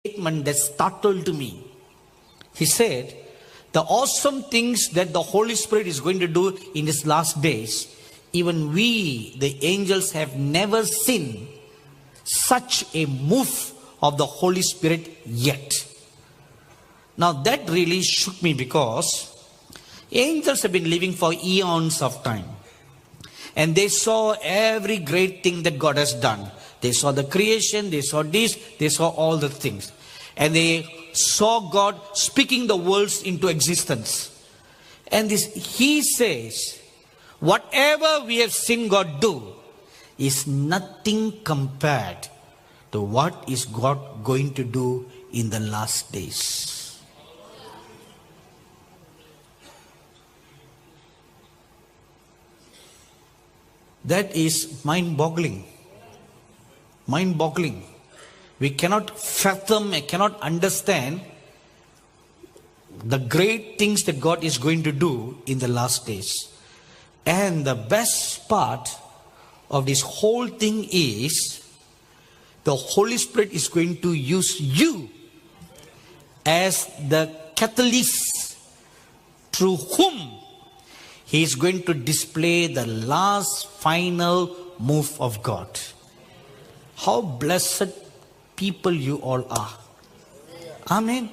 statement that startled me. He said, the awesome things that the Holy Spirit is going to do in these last days, even we, the angels, have never seen such a move of the Holy Spirit yet. Now that really shook me, because angels have been living for eons of time. And they saw every great thing that God has done. They saw the creation, they saw this, they saw all the things. And they saw God speaking the worlds into existence. And this, he says, whatever we have seen God do is nothing compared to what is God going to do in the last days. That is mind-boggling. Mind-boggling. We cannot fathom, cannot understand the great things that God is going to do in the last days. And the best part of this whole thing is the Holy Spirit is going to use you as the catalyst through whom He is going to display the last final move of God. How blessed people you all are. Amen.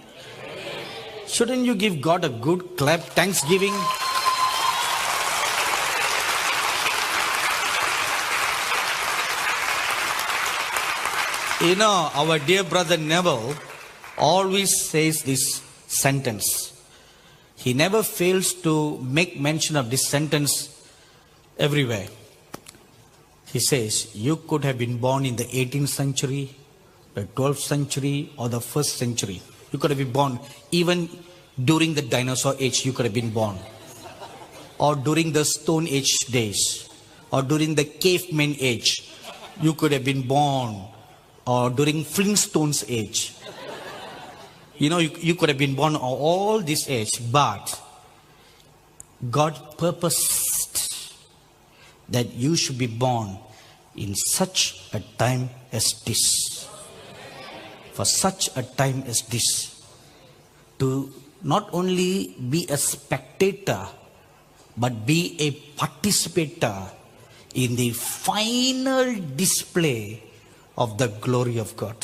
Shouldn't you give God a good clap, thanksgiving? You know, our dear brother Neville always says this sentence. He never fails to make mention of this sentence everywhere. He says, you could have been born in the 18th century, the 12th century, or the 1st century. You could have been born even during the dinosaur age. You could have been born, or during the Stone Age days, or during the caveman age. You could have been born, or during Flintstones age. You know, you could have been born all this age, but God purposed that you should be born in such a time as this. For such a time as this. To not only be a spectator, but be a participator in the final display of the glory of God.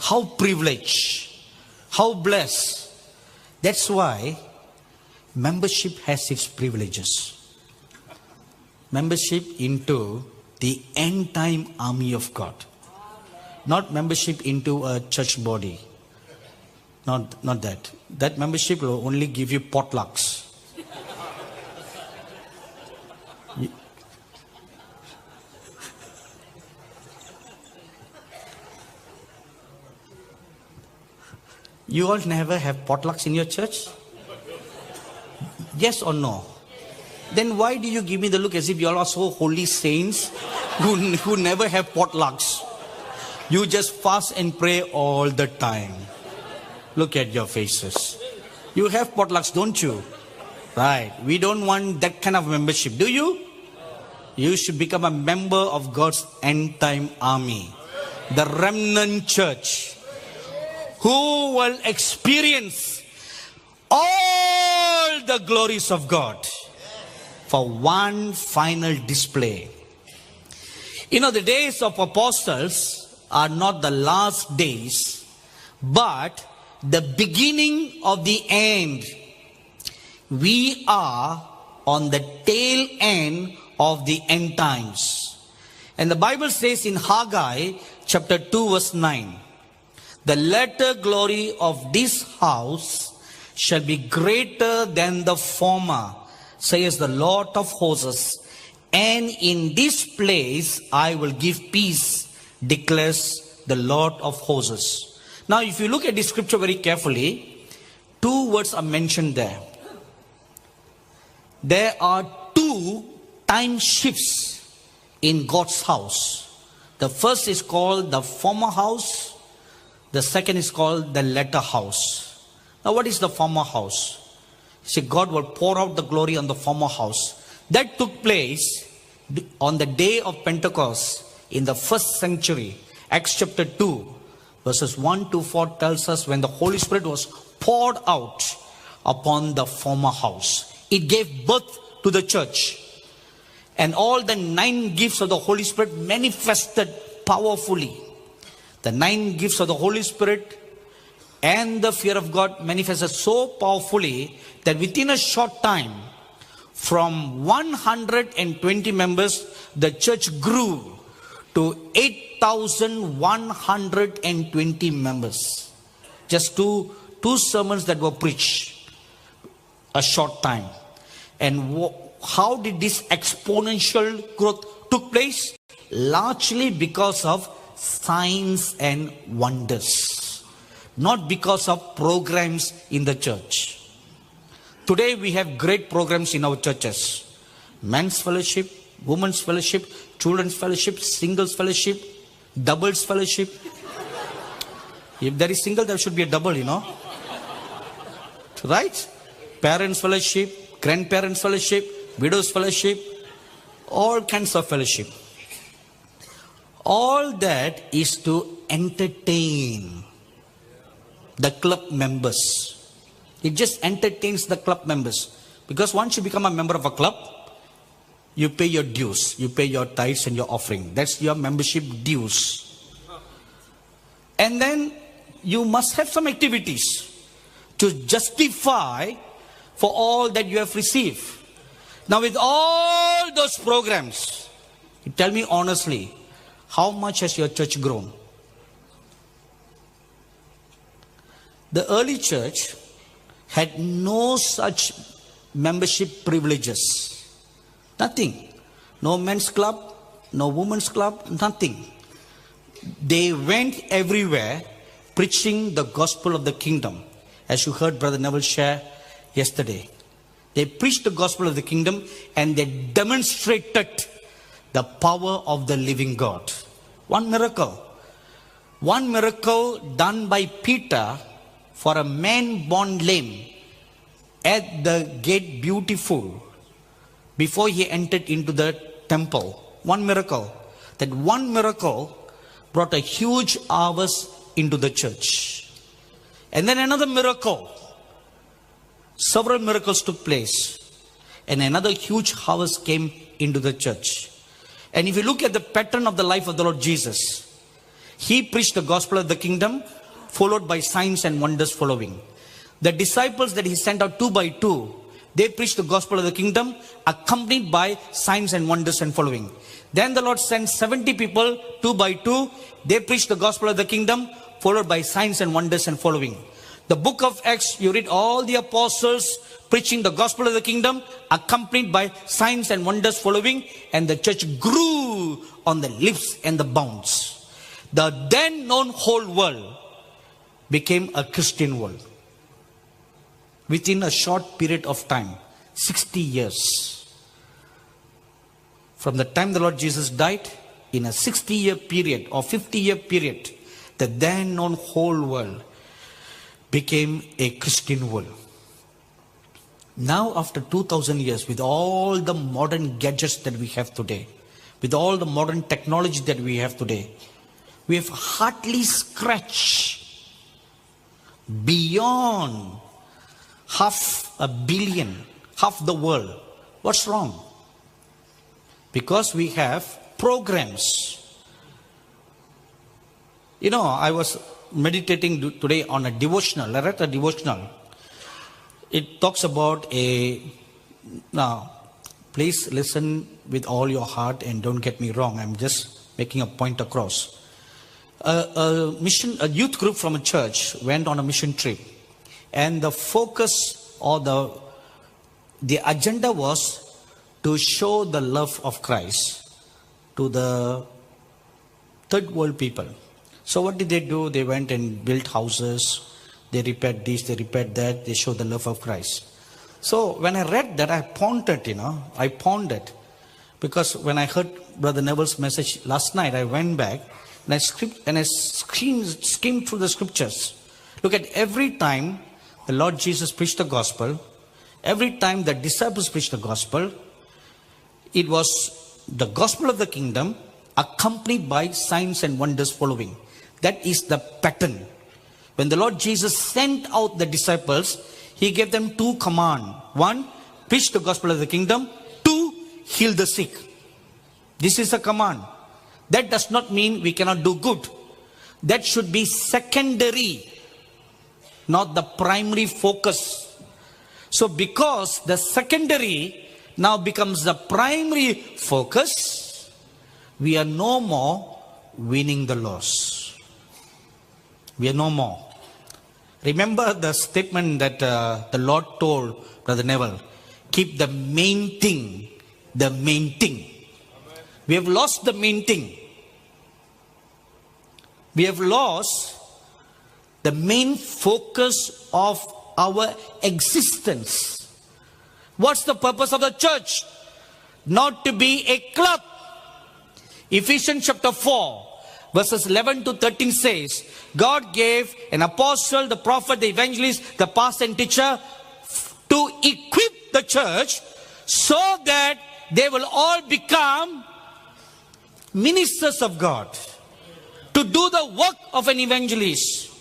How privileged. How blessed. That's why membership has its privileges. Membership into the end time army of God. Not membership into a church body. Not that. That membership will only give you potlucks. You all never have potlucks in your church? Yes or no? Then why do you give me the look as if you all are so holy saints who never have potlucks? You just fast and pray all the time. Look at your faces. You have potlucks, don't you? Right. We don't want that kind of membership, do you? You should become a member of God's end time army. The remnant church, who will experience all the glories of God for one final display. You know, the days of apostles are not the last days, but the beginning of the end. We are on the tail end of the end times. And the Bible says in Haggai chapter 2 verse 9, the latter glory of this house shall be greater than the former, says the Lord of hosts. And in this place I will give peace, declares the Lord of hosts. Now if you look at this scripture very carefully, two words are mentioned there. There are two time shifts in God's house. The first is called the former house. The second is called the latter house. Now what is the former house? See, God will pour out the glory on the former house. That took place on the day of Pentecost in the 1st century. Acts chapter 2. Verses 1 to 4 tells us when the Holy Spirit was poured out upon the former house, it gave birth to the church. And all the 9 gifts of the Holy Spirit manifested powerfully. The 9 gifts of the Holy Spirit and the fear of God manifested so powerfully that within a short time, from 120 members, the church grew to 8,120 members. Just two sermons that were preached a short time. And how did this exponential growth took place? Largely because of signs and wonders, not because of programs in the church. Today we have great programs in our churches: men's fellowship, women's fellowship, children's fellowship, singles fellowship, doubles fellowship. If there is single, there should be a double, right? Parents fellowship, grandparents fellowship, widows fellowship, all kinds of fellowship. All that is to entertain the club members. It just entertains the club members. Because once you become a member of a club, you pay your dues, you pay your tithes and your offering. That's your membership dues. And then you must have some activities to justify for all that you have received. Now with all those programs, you tell me honestly, how much has your church grown? The early church had no such membership privileges. Nothing. No men's club, no women's club, nothing. They went everywhere preaching the gospel of the kingdom, as you heard Brother Neville share yesterday. They preached the gospel of the kingdom and they demonstrated the power of the living God. One miracle done by Peter for a man born lame at the gate beautiful before he entered into the temple. One miracle. That one miracle brought a huge harvest into the church. And then another miracle. Several miracles took place. And another huge harvest came into the church. And if you look at the pattern of the life of the Lord Jesus, he preached the gospel of the kingdom, followed by signs and wonders following. The disciples that he sent out 2 by 2, they preached the gospel of the kingdom, accompanied by signs and wonders and following. Then the Lord sent 70 people, 2 by 2. They preached the gospel of the kingdom, followed by signs and wonders and following. The book of Acts, you read all the apostles preaching the gospel of the kingdom, accompanied by signs and wonders following, and the church grew on the leaps and the bounds. The then known whole world became a Christian world. Within a short period of time, 60 years. From the time the Lord Jesus died, in a 60-year period or 50-year period, the then known whole world became a Christian world. Now after 2000 years, with all the modern gadgets that we have today, with all the modern technology that we have today, we have hardly scratched beyond 500 million, half the world. What's wrong? Because we have programs. I was meditating today on a devotional. I read a devotional. It talks about now, please listen with all your heart and don't get me wrong. I'm just making a point across. A youth group from a church went on a mission trip. And the focus or the agenda was to show the love of Christ to the third world people. So what did they do? They went and built houses. They repaired this, they repaired that. They showed the love of Christ. So when I read that, I pondered, I pondered. Because when I heard Brother Neville's message last night, I went back and I skimmed through the scriptures. Look at every time the Lord Jesus preached the gospel, every time the disciples preached the gospel, it was the gospel of the kingdom accompanied by signs and wonders following. That is the pattern. When the Lord Jesus sent out the disciples, He gave them two commands. One, preach the gospel of the kingdom. Two, heal the sick. This is a command. That does not mean we cannot do good. That should be secondary, not the primary focus. So because the secondary now becomes the primary focus, we are no more winning the loss. We are no more. Remember the statement that the Lord told Brother Neville, keep the main thing the main thing. We have lost the main thing. We have lost the main focus of our existence. What's the purpose of the church? Not to be a club. Ephesians chapter 4 verses 11 to 13 says, God gave an apostle, the prophet, the evangelist, the pastor and teacher to equip the church so that they will all become ministers of God, to do the work of an evangelist,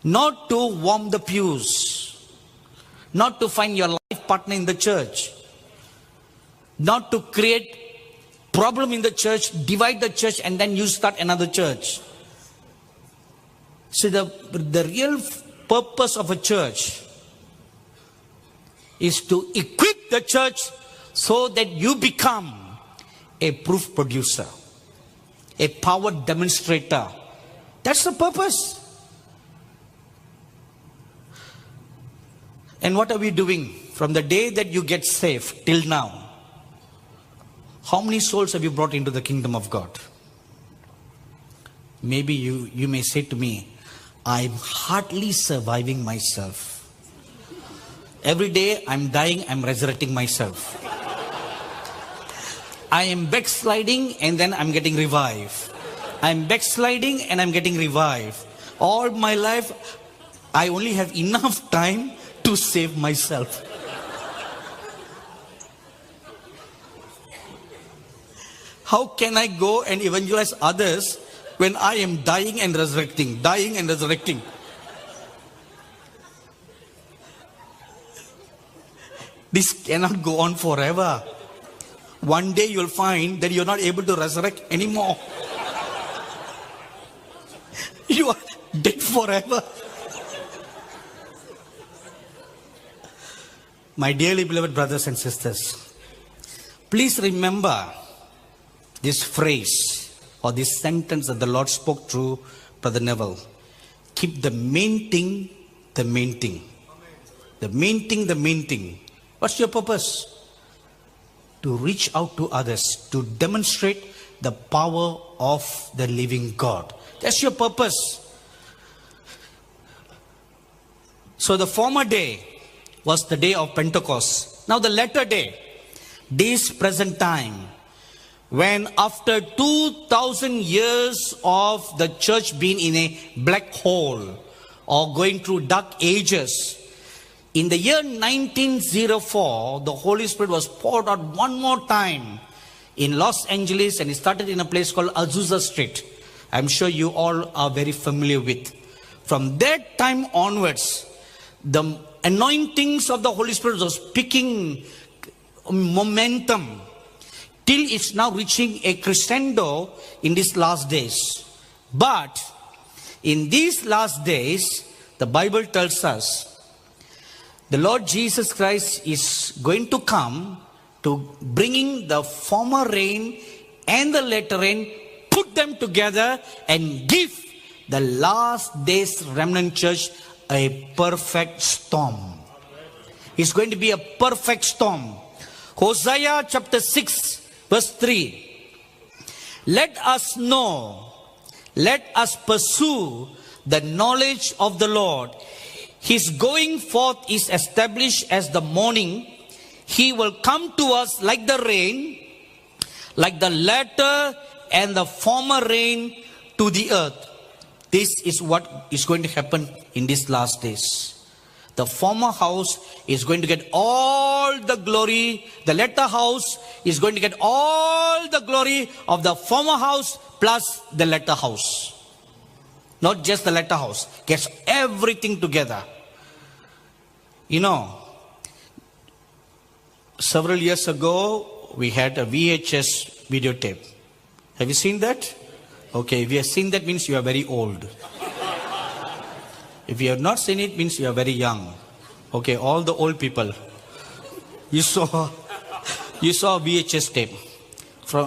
not to warm the pews, not to find your life partner in the church, not to create problem in the church, divide the church, and then you start another church. See, the real purpose of a church is to equip the church so that you become a proof producer, a power demonstrator. That's the purpose. And what are we doing from the day that you get saved till now? How many souls have you brought into the kingdom of God? Maybe you may say to me, I'm hardly surviving myself. Every day I'm dying, I'm resurrecting myself. I am backsliding and then I'm getting revived. I'm backsliding and I'm getting revived. All my life, I only have enough time to save myself. How can I go and evangelize others when I am dying and resurrecting, dying and resurrecting? This cannot go on forever. One day you'll find that you're not able to resurrect anymore. You are dead forever. My dearly beloved brothers and sisters, please remember this phrase or this sentence that the Lord spoke through Brother Neville. Keep the main thing the main thing. The main thing the main thing. What's your purpose? To reach out to others, to demonstrate the power of the living God. That's your purpose. So the former day was the day of Pentecost. Now the latter day, this present time, when after 2000 years of the church being in a black hole or going through dark ages, in the year 1904, the Holy Spirit was poured out one more time in Los Angeles, and it started in a place called Azusa Street. I'm sure you all are very familiar with. From that time onwards, the anointings of the Holy Spirit was picking momentum till it's now reaching a crescendo in these last days. But in these last days, the Bible tells us the Lord Jesus Christ is going to come to bringing the former rain and the latter rain, put them together and give the last days remnant church a perfect storm. It's going to be a perfect storm. Hosea chapter 6 verse 3. Let us know, let us pursue the knowledge of the Lord. His going forth is established as the morning. He will come to us like the rain, like the latter and the former rain to the earth. This is what is going to happen in these last days. The former house is going to get all the glory. The latter house is going to get all the glory of the former house plus the letter house. Not just the letter house. Gets everything together. You know, several years ago, we had a VHS videotape. Have you seen that? Okay, if you have seen that, means you are very old. If you have not seen it, means you are very young. Okay, all the old people. You saw VHS tape.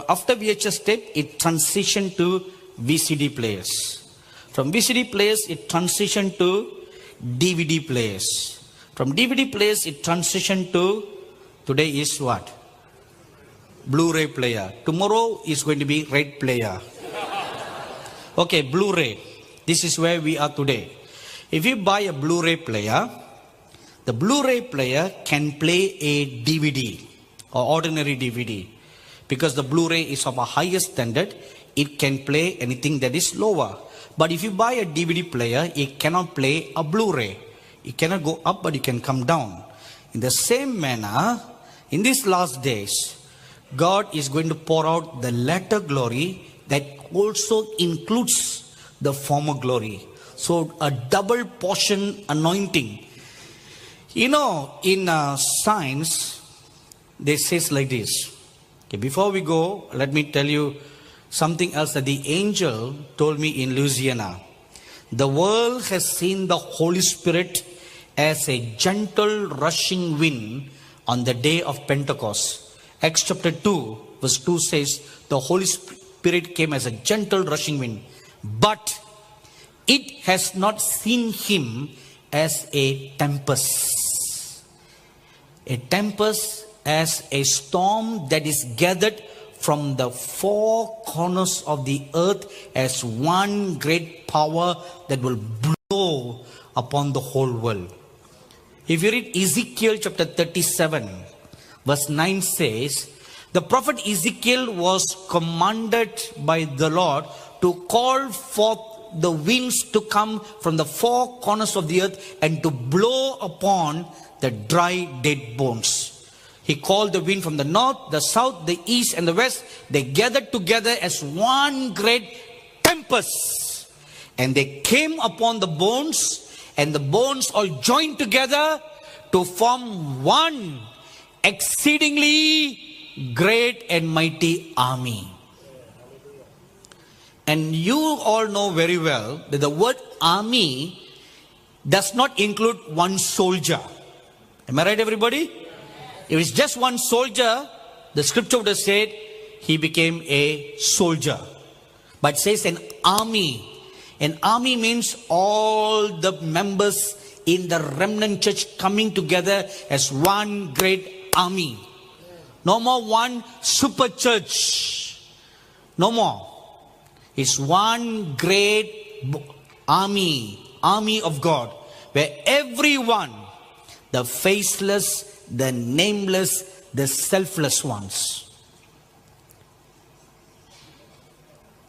After VHS tape, it transitioned to VCD players. From VCD players, it transitioned to DVD players. From DVD players, it transitioned to, today is what? Blu-ray player. Tomorrow is going to be red player. Okay, Blu-ray. This is where we are today. If you buy a Blu-ray player, the Blu-ray player can play a DVD or ordinary DVD. Because the Blu-ray is of a higher standard, it can play anything that is lower. But if you buy a DVD player, it cannot play a Blu-ray. It cannot go up, but it can come down. In the same manner, in these last days, God is going to pour out the latter glory that also includes the former glory. So a double portion anointing. You know, in science, they say like this. Okay, before we go, let me tell you something else that the angel told me in Louisiana. The world has seen the Holy Spirit as a gentle rushing wind on the day of Pentecost. Acts chapter 2 verse 2 says, the Holy Spirit came as a gentle rushing wind. But it has not seen him as a tempest. A tempest as a storm that is gathered from the four corners of the earth as one great power that will blow upon the whole world. If you read Ezekiel chapter 37, verse 9 says, the prophet Ezekiel was commanded by the Lord to call forth the winds to come from the four corners of the earth and to blow upon the dry dead bones. He called the wind from the north, the south, the east, and the west. They gathered together as one great tempest. And they came upon the bones, and the bones all joined together to form one exceedingly great and mighty army. And you all know very well that the word army does not include one soldier. Am I right, everybody? If it's just one soldier, the scripture would have said he became a soldier. But it says an army. An army means all the members in the remnant church coming together as one great army. No more one super church. No more. It's one great army of God, where everyone, the faceless, the nameless, the selfless ones.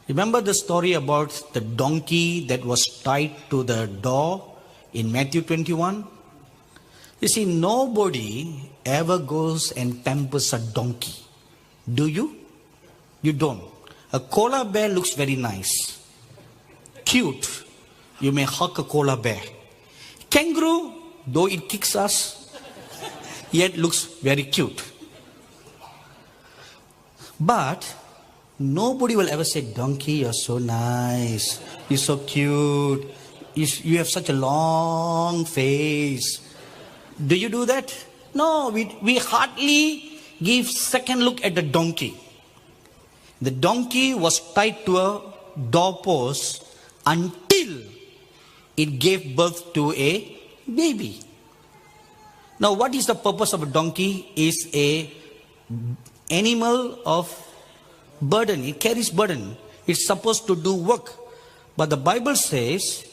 Remember the story about the donkey that was tied to the door in Matthew 21? You see, nobody ever goes and tempers a donkey. Do you? You don't. A koala bear looks very nice. Cute. You may hug a koala bear. Kangaroo, though it kicks us, yet looks very cute. But nobody will ever say, donkey, you're so nice. You're so cute. You have such a long face. Do you do that? No, we hardly give second look at the donkey. The donkey was tied to a doorpost until it gave birth to a baby. Now, what is the purpose of a donkey? Is a animal of burden. It carries burden. It's supposed to do work. But the Bible says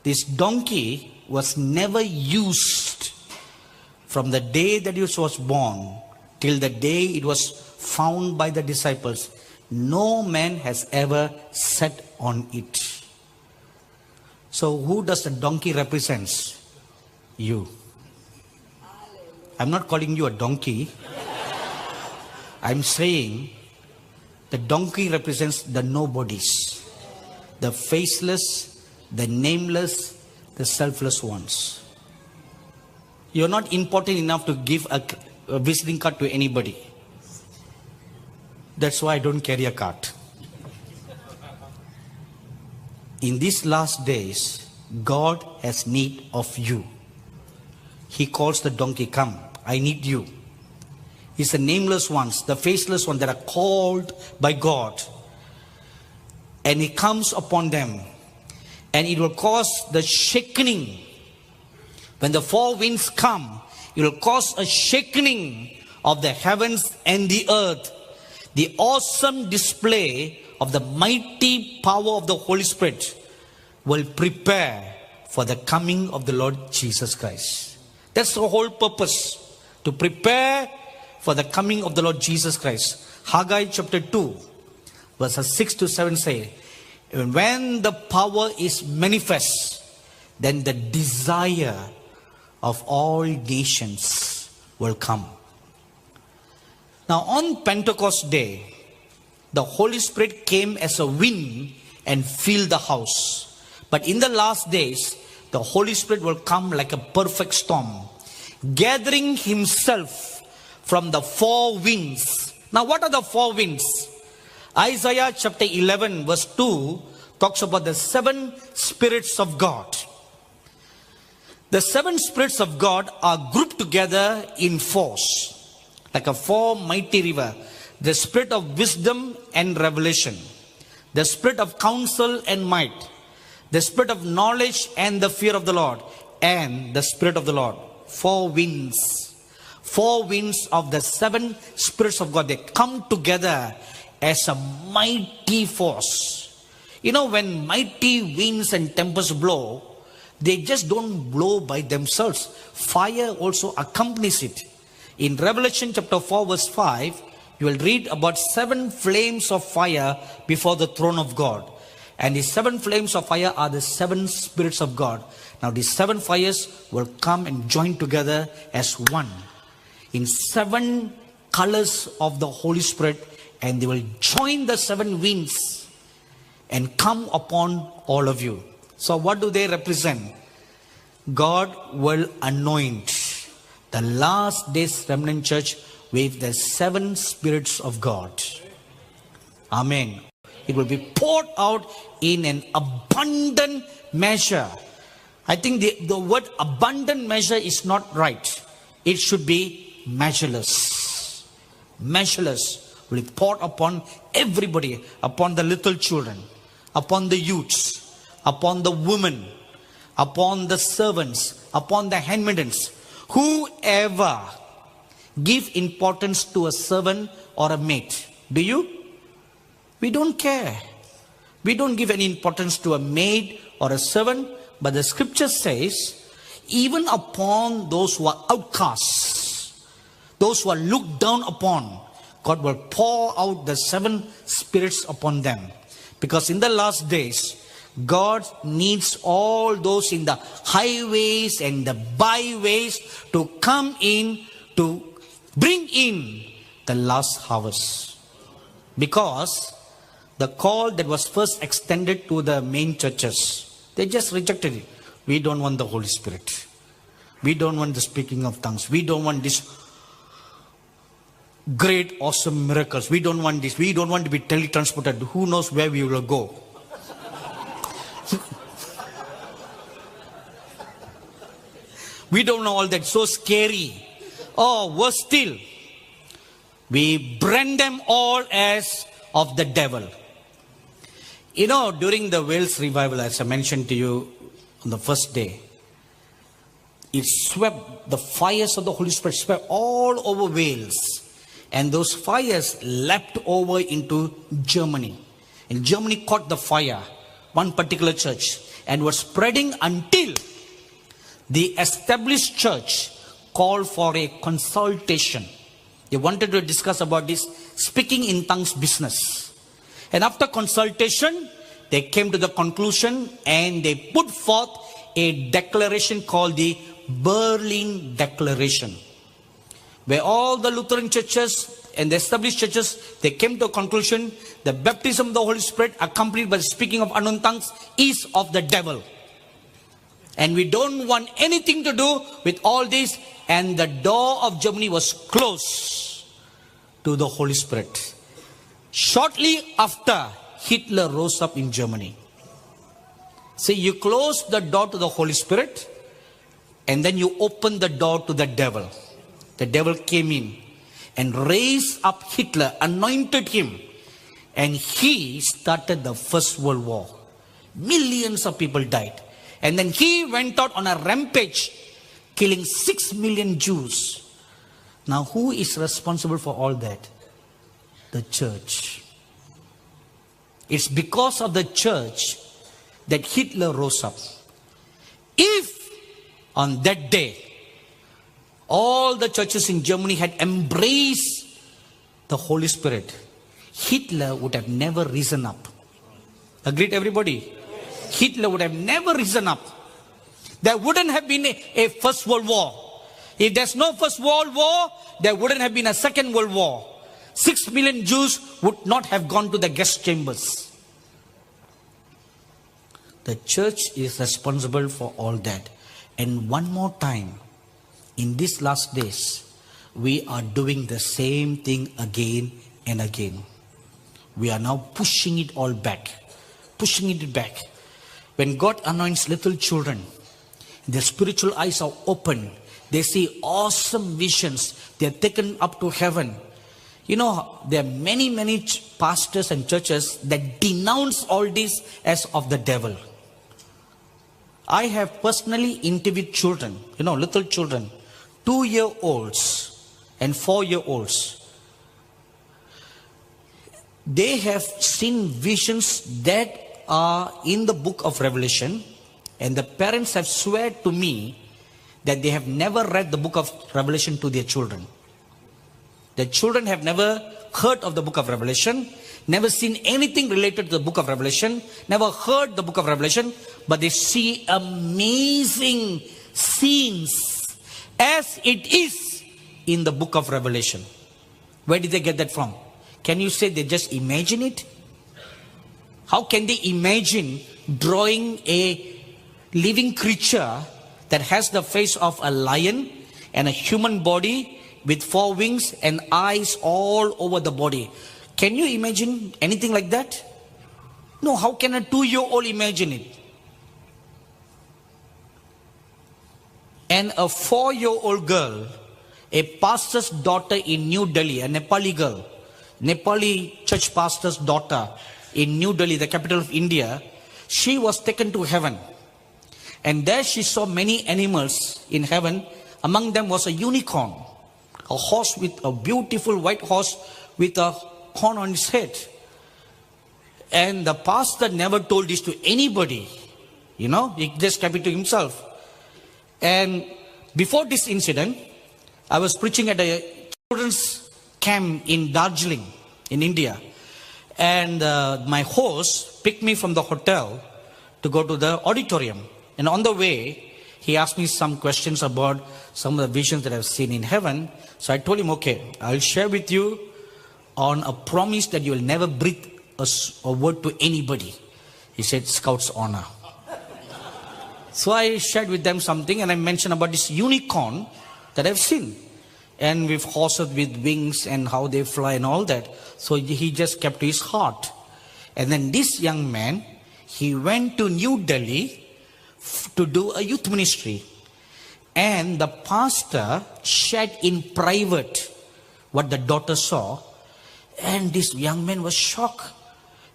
this donkey was never used from the day that it was born till the day it was found by the disciples. No man has ever sat on it. So who does the donkey represent? You. I'm not calling you a donkey. I'm saying The donkey represents the nobodies, the faceless, the nameless, the selfless ones. You're not important enough to give a visiting card to anybody. That's why I don't carry a card. In these last days, God has need of you. He calls the donkey, come, I need you. It's the nameless ones, the faceless ones that are called by God. And He comes upon them. And it will cause the shaking. When the four winds come, it will cause a shaking of the heavens and the earth. The awesome display of the mighty power of the Holy Spirit will prepare for the coming of the Lord Jesus Christ. That's the whole purpose, to prepare for the coming of the Lord Jesus Christ. Haggai chapter 2, verses 6 to 7 say, when the power is manifest, then the desire of all nations will come. Now on Pentecost Day, the Holy Spirit came as a wind and filled the house. But in the last days, the Holy Spirit will come like a perfect storm, gathering Himself from the four winds. Now what are the four winds? Isaiah chapter 11 verse 2 talks about the seven spirits of God. The seven spirits of God are grouped together in force, like a four mighty river. The spirit of wisdom and revelation, the spirit of counsel and might, the spirit of knowledge and the fear of the Lord, and the Spirit of the Lord. Four winds. Four winds of the seven spirits of God. They come together as a mighty force. You know, when mighty winds and tempests blow, they just don't blow by themselves. Fire also accompanies it. In Revelation chapter 4 verse 5, you will read about seven flames of fire before the throne of God. And the seven flames of fire are the seven spirits of God. Now these seven fires will come and join together as one in seven colors of the Holy Spirit, and they will join the seven winds and come upon all of you. So what do they represent? God will anoint the last days remnant church with the seven spirits of God. Amen. It will be poured out in an abundant measure. I think the word abundant measure is not right. It should be measureless. Measureless will be poured upon everybody, upon the little children, upon the youths, upon the women, upon the servants, upon the handmaidens. Whoever give importance to a servant or a maid. Do you? We don't care. We don't give any importance to a maid or a servant, but the scripture says, even upon those who are outcasts, those who are looked down upon, God will pour out the seven spirits upon them. Because in the last days, God needs all those in the highways and the byways to come in to bring in the last harvest. Because the call that was first extended to the main churches, they just rejected it. We don't want the Holy Spirit. We don't want the speaking of tongues. We don't want this great, awesome miracles. We don't want this. We don't want to be teletransported. Who knows where we will go? We don't know all that. So scary. Oh, worse still, we brand them all as of the devil. You know, during the Wales revival, as I mentioned to you on the first day, it swept, the fires of the Holy Spirit swept all over Wales. And those fires leapt over into Germany. And Germany caught the fire, one particular church, and was spreading until the established church called for a consultation. They wanted to discuss about this speaking in tongues business. And after consultation, they came to the conclusion and they put forth a declaration called the Berlin Declaration, where all the Lutheran churches and the established churches, they came to a conclusion: the baptism of the Holy Spirit accompanied by the speaking of unknown tongues is of the devil. And we don't want anything to do with all this. And the door of Germany was closed to the Holy Spirit. Shortly after, Hitler rose up in Germany. See, you close the door to the Holy Spirit, and then you open the door to the devil. The devil came in and raised up Hitler, anointed him, and he started the First World War. Millions of people died. And then he went out on a rampage, killing 6 million Jews. Now, who is responsible for all that? The church. It's because of the church that Hitler rose up. If on that day, all the churches in Germany had embraced the Holy Spirit, Hitler would have never risen up. Agreed, everybody? Hitler would have never risen up. There wouldn't have been a First World War. If there's no First World War, there wouldn't have been a Second World War. 6 million Jews would not have gone to the gas chambers. The church is responsible for all that. And one more time, in these last days, we are doing the same thing again and again. We are now pushing it all back. Pushing it back. When God anoints little children, their spiritual eyes are open. They see awesome visions. They are taken up to heaven. You know, there are many pastors and churches that denounce all this as of the devil. I have personally interviewed children, little children, 2-year-olds and 4-year-olds. They have seen visions that are in the book of Revelation, and the parents have swear to me that they have never read the book of Revelation to their children. The children have never heard of the book of Revelation, never seen anything related to the book of Revelation, never heard the book of Revelation, but they see amazing scenes as it is in the book of Revelation. Where did they get that from? Can you say they just imagine it? How can they imagine drawing a living creature that has the face of a lion and a human body with 4 wings and eyes all over the body? Can you imagine anything like that? No, how can a 2-year-old imagine it? And a 4-year-old girl, a pastor's daughter in New Delhi, a Nepali girl, Nepali church pastor's daughter in New Delhi, the capital of India, she was taken to heaven. And there she saw many animals in heaven. Among them was a unicorn, a horse with a beautiful white horse with a horn on his head. And the pastor never told this to anybody. He just kept it to himself. And before this incident, I was preaching at a children's camp in Darjeeling, in India. And my host picked me from the hotel to go to the auditorium. And on the way, he asked me some questions about some of the visions that I've seen in heaven. So I told him, okay, I'll share with you on a promise that you will never breathe a word to anybody. He said, Scout's honor. So I shared with them something, and I mentioned about this unicorn that I've seen. And with horses with wings and how they fly and all that. So he just kept to his heart. And then this young man, he went to New Delhi to do a youth ministry. And the pastor shared in private what the daughter saw. And this young man was shocked.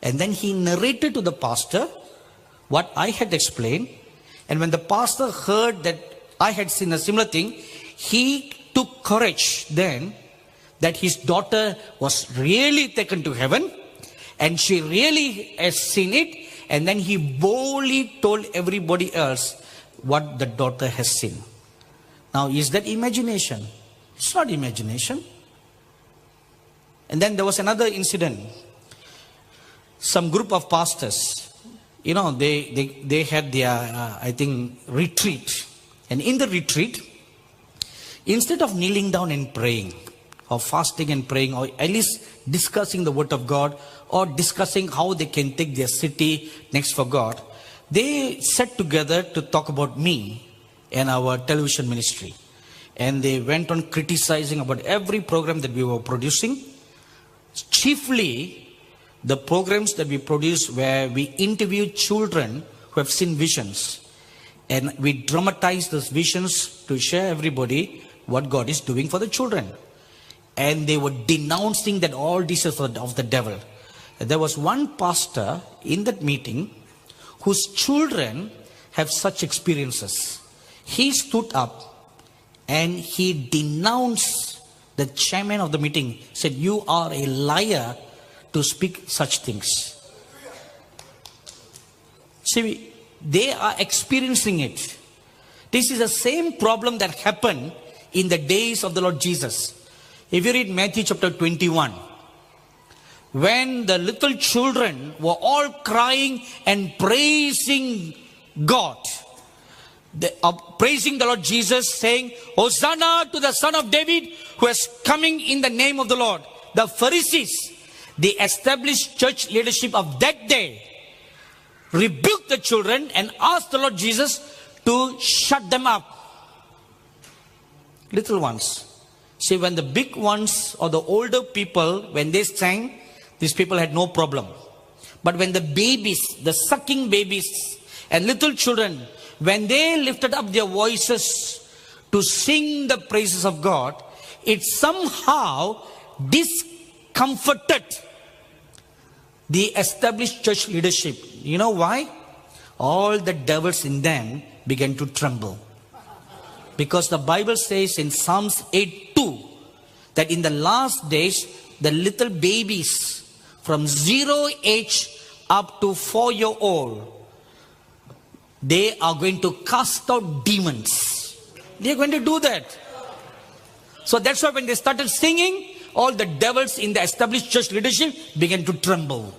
And then he narrated to the pastor what I had explained. And when the pastor heard that I had seen a similar thing, he took courage then that his daughter was really taken to heaven and she really has seen it. And then he boldly told everybody else what the daughter has seen. Now, is that imagination? It's not imagination. And then there was another incident. Some group of pastors, they had their, retreat. And in the retreat, instead of kneeling down and praying of fasting and praying, or at least discussing the word of God, or discussing how they can take their city next for God, they sat together to talk about me and our television ministry. And they went on criticizing about every program that we were producing. Chiefly, the programs that we produced where we interviewed children who have seen visions. And we dramatize those visions to share everybody what God is doing for the children. And they were denouncing that all this is of the devil. There was one pastor in that meeting whose children have such experiences. He stood up and he denounced the chairman of the meeting, said, "You are a liar to speak such things." See, they are experiencing it. This is the same problem that happened in the days of the Lord Jesus. If you read Matthew chapter 21, when the little children were all crying and praising God, praising the Lord Jesus, saying, "Hosanna to the Son of David who is coming in the name of the Lord." The Pharisees, the established church leadership of that day, rebuked the children and asked the Lord Jesus to shut them up. Little ones. See, when the big ones or the older people, when they sang, these people had no problem. But when the babies, the sucking babies and little children, when they lifted up their voices to sing the praises of God, it somehow discomforted the established church leadership. You know why? All the devils in them began to tremble. Because the Bible says in Psalms 8:2 that in the last days, the little babies from 0 age up to 4-year-old, they are going to cast out demons. They are going to do that. So that's why when they started singing, all the devils in the established church leadership began to tremble.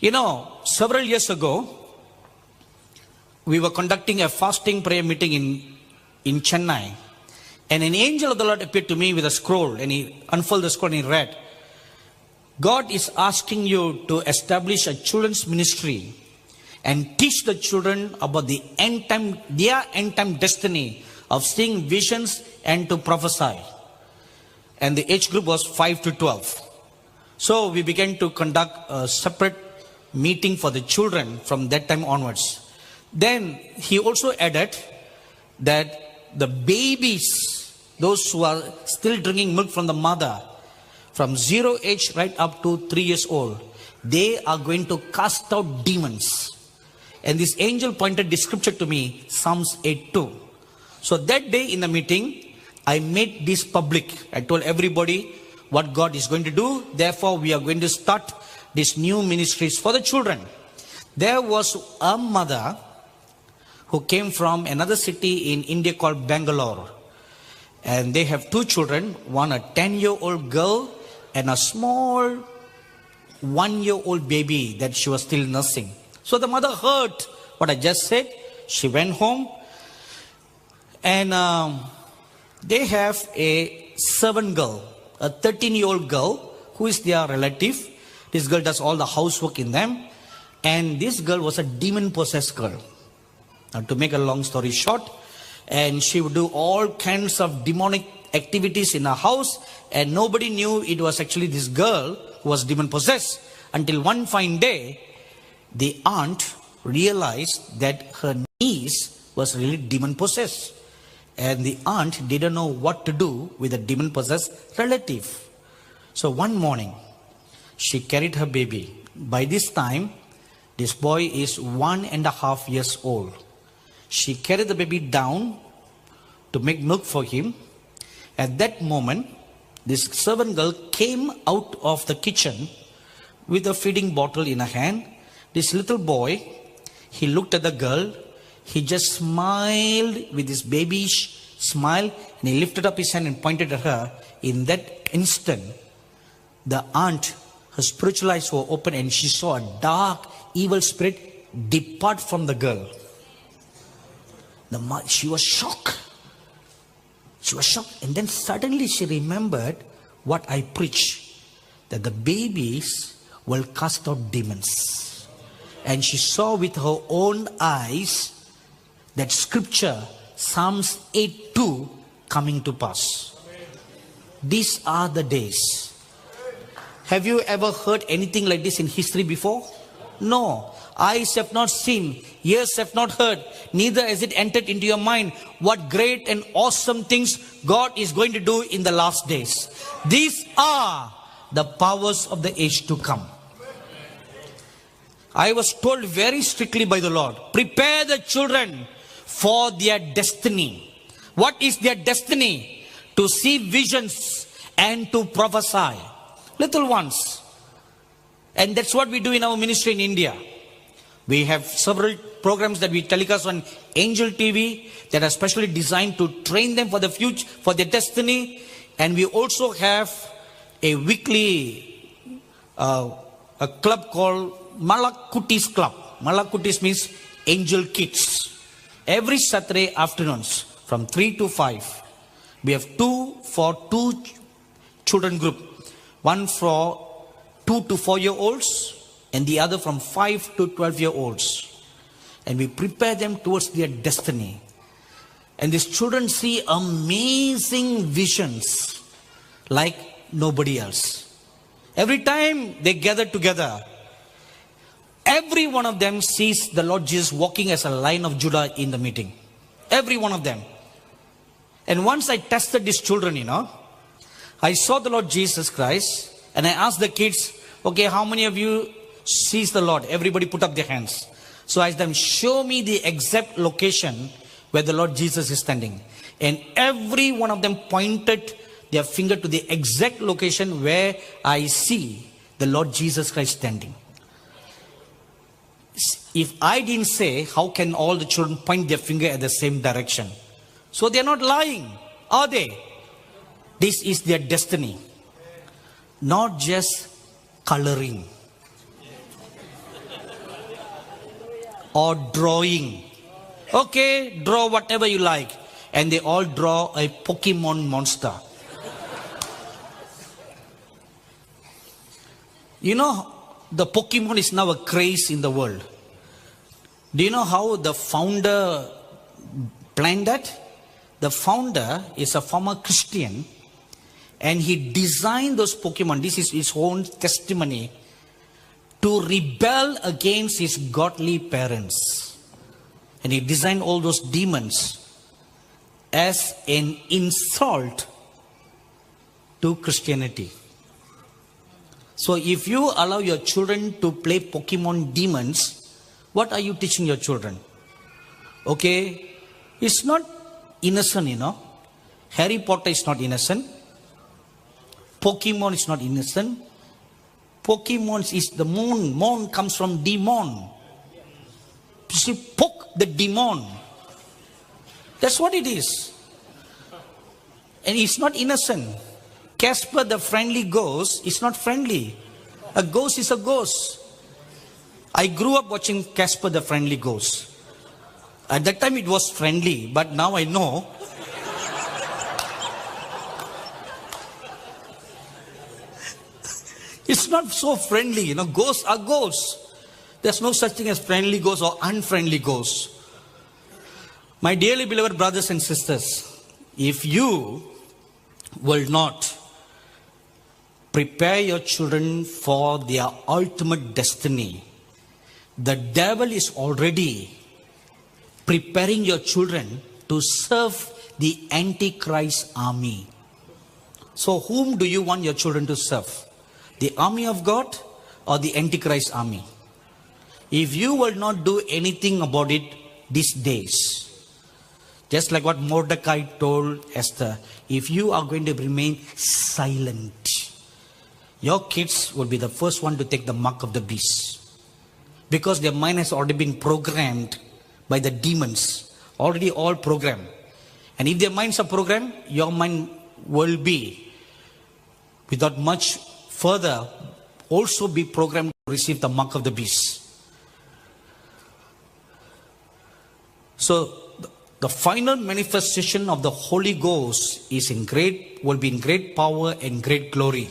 You know, several years ago, we were conducting a fasting prayer meeting in Chennai. And an angel of the Lord appeared to me with a scroll, and he unfolded the scroll and he read, "God is asking you to establish a children's ministry and teach the children about the end time, their end time destiny of seeing visions and to prophesy." And the age group was 5 to 12. So we began to conduct a separate meeting for the children from that time onwards. Then he also added that the babies, those who are still drinking milk from the mother, from 0 age right up to 3 years old, they are going to cast out demons. And this angel pointed this scripture to me, Psalms 8:2. So that day in the meeting, I made this public. I told everybody what God is going to do. Therefore, we are going to start these new ministries for the children. There was a mother who came from another city in India called Bangalore. And they have 2 children, one a 10-year-old girl and a small 1-year-old baby that she was still nursing. So the mother heard what I just said. She went home and they have a servant girl, a 13-year-old girl who is their relative. This girl does all the housework in them. And this girl was a demon-possessed girl. Now, to make a long story short, and she would do all kinds of demonic activities in her house, and nobody knew it was actually this girl who was demon-possessed. Until one fine day, the aunt realized that her niece was really demon-possessed. And the aunt didn't know what to do with a demon-possessed relative. So one morning, she carried her baby. By this time, this boy is 1.5 years old. She carried the baby down to make milk for him. At that moment, this servant girl came out of the kitchen with a feeding bottle in her hand. This little boy, he looked at the girl. He just smiled with his babyish smile, and he lifted up his hand and pointed at her. In that instant, the aunt, her spiritual eyes were open, and she saw a dark, evil spirit depart from the girl. She was shocked. She was shocked. And then suddenly she remembered what I preach, that the babies will cast out demons. And she saw with her own eyes that scripture, Psalms 8:2, coming to pass. These are the days. Have you ever heard anything like this in history before? No. Eyes have not seen, ears have not heard, neither has it entered into your mind what great and awesome things God is going to do in the last days. These are the powers of the age to come. I was told very strictly by the Lord, prepare the children for their destiny. What is their destiny? To see visions and to prophesy. Little ones. And that's what we do in our ministry in India. We have several programs that we telecast on Angel TV that are specially designed to train them for the future, for their destiny. And we also have a weekly a club called Malakutis Club. Malakutis means Angel Kids. Every Saturday afternoons from 3 to 5, we have two children group. One for 2 to 4 year olds and the other from 5 to 12 year olds. And we prepare them towards their destiny. And these children see amazing visions like nobody else. Every time they gather together, every one of them sees the Lord Jesus walking as a Lion of Judah in the meeting. Every one of them. And once I tested these children, I saw the Lord Jesus Christ and I asked the kids, okay, how many of you sees the Lord? Everybody put up their hands. So I asked them, show me the exact location where the Lord Jesus is standing. And every one of them pointed their finger to the exact location where I see the Lord Jesus Christ standing. If I didn't say, how can all the children point their finger at the same direction? So they're not lying, are they? This is their destiny. Not just coloring or drawing. Okay, draw whatever you like. And they all draw a Pokemon monster. The Pokemon is now a craze in the world. Do you know how the founder planned that? The founder is a former Christian and he designed those Pokemon. This is his own testimony, to rebel against his godly parents. And he designed all those demons as an insult to Christianity. So if you allow your children to play Pokemon demons, what are you teaching your children? Okay, it's not innocent, Harry Potter is not innocent. Pokemon is not innocent. Pokemon is the moon. Moon comes from demon. You see, poke the demon. That's what it is. And it's not innocent. Casper the friendly ghost is not friendly. A ghost is a ghost. I grew up watching Casper the Friendly Ghost. At that time it was friendly, but now I know. It's not so friendly, ghosts are ghosts. There's no such thing as friendly ghosts or unfriendly ghosts. My dearly beloved brothers and sisters, if you will not prepare your children for their ultimate destiny, the devil is already preparing your children to serve the Antichrist army. So whom do you want your children to serve? The army of God or the Antichrist army? If you will not do anything about it these days, just like what Mordecai told Esther, if you are going to remain silent, your kids will be the first one to take the mark of the beast. Because their mind has already been programmed by the demons. Already all programmed. And if their minds are programmed, your mind will be, without much further, also be programmed to receive the mark of the beast. So, the final manifestation of the Holy Ghost will be in great power and great glory.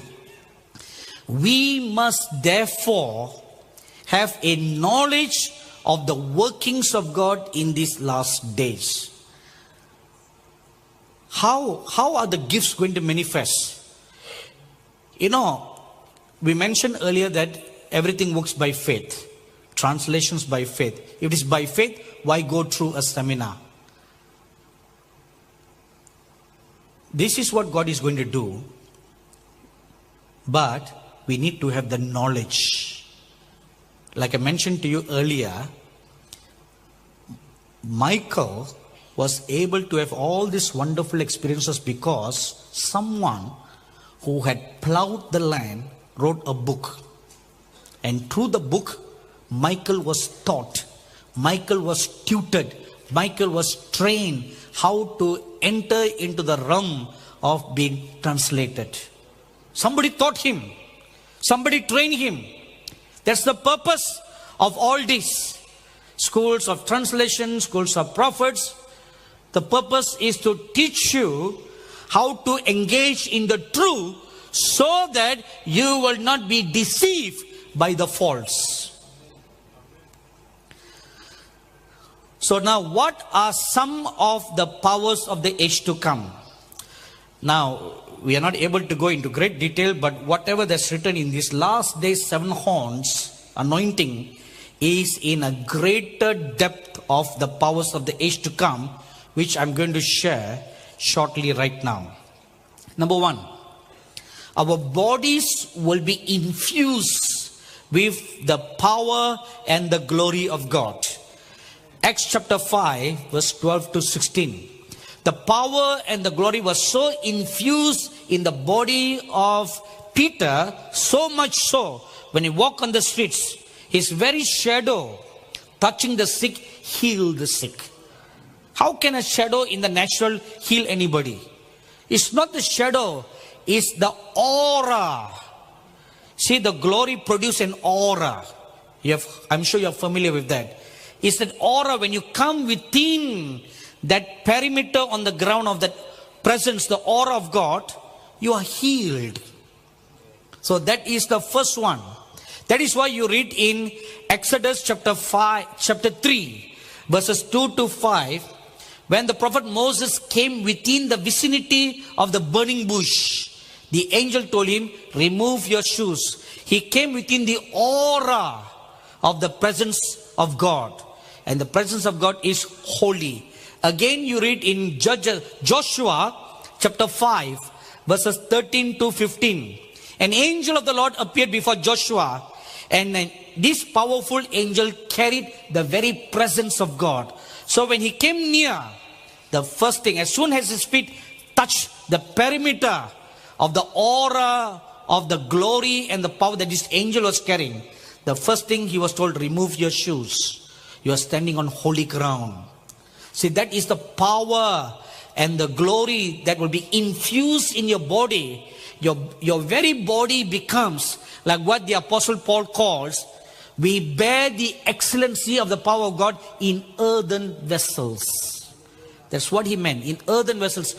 We must therefore have a knowledge of the workings of God in these last days. How are the gifts going to manifest? We mentioned earlier that everything works by faith. Translations by faith. If it is by faith, why go through a seminar? This is what God is going to do. But we need to have the knowledge. Like I mentioned to you earlier, Michael was able to have all these wonderful experiences because someone who had plowed the land wrote a book. And through the book, Michael was taught, Michael was tutored, Michael was trained how to enter into the realm of being translated. Somebody taught him. Somebody trained him. That's the purpose of all this. Schools of translation, schools of prophets. The purpose is to teach you how to engage in the truth so that you will not be deceived by the false. So now, what are some of the powers of the age to come? Now, we are not able to go into great detail, but whatever that's written in these last days, 7 horns anointing is in a greater depth of the powers of the age to come, which I'm going to share shortly right now. Number 1, our bodies will be infused with the power and the glory of God. Acts chapter 5, verse 12 to 16. The power and the glory was so infused in the body of Peter, so much so, when he walked on the streets, his very shadow touching the sick healed the sick. How can a shadow in the natural heal anybody? It's not the shadow, it's the aura. See, the glory produces an aura. I'm sure you're familiar with that. It's an aura. When you come within that perimeter on the ground of that presence, the aura of God, you are healed. So that is the first one. That is why you read in Exodus chapter 3, verses 2 to 5, when the prophet Moses came within the vicinity of the burning bush, the angel told him, remove your shoes. He came within the aura of the presence of God. And the presence of God is holy. Again, you read in Joshua chapter 5, verses 13 to 15. An angel of the Lord appeared before Joshua, and this powerful angel carried the very presence of God. So when he came near, the first thing, as soon as his feet touched the perimeter of the aura of the glory and the power that this angel was carrying, the first thing he was told, remove your shoes. You are standing on holy ground. See, that is the power and the glory that will be infused in your body. Your very body becomes like what the Apostle Paul calls, we bear the excellency of the power of God in earthen vessels. That's what he meant. In earthen vessels,